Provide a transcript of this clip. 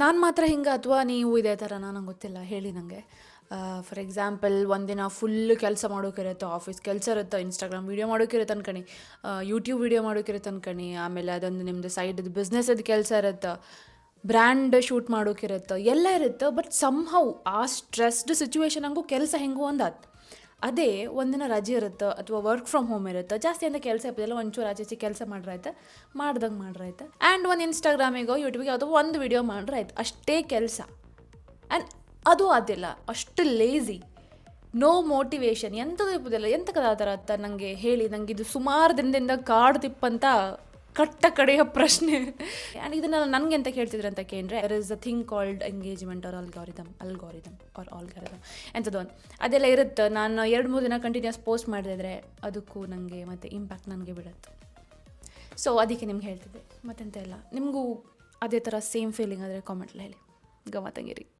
ನಾನು ಮಾತ್ರ ಹಿಂಗೆ ಅಥವಾ ನೀವು ಇದೇ ಥರನಾ ನಂಗೆ ಗೊತ್ತಿಲ್ಲ, ಹೇಳಿ ನನಗೆ. ಫಾರ್ ಎಕ್ಸಾಂಪಲ್ ಒಂದಿನ ಫುಲ್ ಕೆಲಸ ಮಾಡೋಕಿರುತ್ತೆ, ಆಫೀಸ್ ಕೆಲಸ ಇರುತ್ತೆ, ಇನ್ಸ್ಟಾಗ್ರಾಮ್ ವೀಡಿಯೋ ಮಾಡೋಕಿರುತ್ತೆ ಅನ್ಕಣಿ, ಯೂಟ್ಯೂಬ್ ವೀಡಿಯೋ ಮಾಡೋಕಿರುತ್ತೆ ಅನ್ಕಣಿ, ಆಮೇಲೆ ಅದೊಂದು ನಿಮ್ಮದು ಸೈಡ್ದು ಬಿಸ್ನೆಸ್ದು ಕೆಲಸ ಇರುತ್ತೆ, ಬ್ರ್ಯಾಂಡ್ ಶೂಟ್ ಮಾಡೋಕಿರುತ್ತೆ, ಎಲ್ಲ ಇರುತ್ತೆ. ಬಟ್ ಸಮ್ಹೌ ಆ ಸ್ಟ್ರೆಸ್ಡ್ ಸಿಚುವೇಶನ್ ಹಂಗೂ ಕೆಲಸ ಹೆಂಗೂ ಒಂದಾತು. ಅದೇ ಒಂದಿನ ರಜೆ ಇರುತ್ತೆ ಅಥವಾ ವರ್ಕ್ ಫ್ರಮ್ ಹೋಮ್ ಇರುತ್ತೆ, ಜಾಸ್ತಿ ಅಂತ ಕೆಲಸ ಇರ್ತದಲ್ಲ, ಒಂಚೂರು ಆಚೆ ಕೆಲಸ ಮಾಡ್ರಾಯ್ತು, ಮಾಡ್ರಾಯ್ತು. ಆ್ಯಂಡ್ ಒಂದು ಇನ್ಸ್ಟಾಗ್ರಾಮಿಗೋ ಯೂಟ್ಯೂಬಿಗೆ ಯಾವುದೋ ಒಂದು ವಿಡಿಯೋ ಮಾಡ್ರಾಯ್ತು, ಅಷ್ಟೇ ಕೆಲಸ. ಆ್ಯಂಡ್ ಅದು ಅದಿಲ್ಲ, ಅಷ್ಟು ಲೇಝಿ, ನೋ ಮೋಟಿವೇಶನ್, ಎಂಥದ್ದು ಇರ್ಬೋದಿಲ್ಲ. ಎಂತಕ್ಕದ ಆ ಥರ ಅತ್ತ ನನಗೆ ಹೇಳಿ, ನನಗೆ ಇದು ಸುಮಾರು ದಿನದಿಂದ ಕಾಡ್ತಿಪ್ಪಂತ ಕಟ್ಟ ಕಡೆಯ ಪ್ರಶ್ನೆ. ಆ್ಯಂಡ್ ಇದನ್ನು ನನಗೆ ಅಂತ ಕೇಳ್ತಿದ್ರು ಅಂತ ಕೇಳಿದ್ರೆ, there is a thing called engagement or algorithm ಎಂಥದ್ದು ಒಂದು ಅದೆಲ್ಲ ಇರುತ್ತೆ. ನಾನು 2-3 ದಿನ ಕಂಟಿನ್ಯೂಸ್ ಪೋಸ್ಟ್ ಮಾಡಿದ್ರೆ ಅದಕ್ಕೂ ನನಗೆ ಮತ್ತು ಇಂಪ್ಯಾಕ್ಟ್ ನನಗೆ ಬಿಡುತ್ತೆ. ಸೊ ಅದಕ್ಕೆ ನಿಮ್ಗೆ ಹೇಳ್ತಿದ್ದೆ, ಮತ್ತೆಂತ ಇಲ್ಲ. ನಿಮಗೂ ಅದೇ ಥರ ಸೇಮ್ ಫೀಲಿಂಗ್ ಆದರೆ ಕಾಮೆಂಟ್ಲಿ ಹೇಳಿ. ಗಮ್ಮತ್ತಾಗಿರಿ.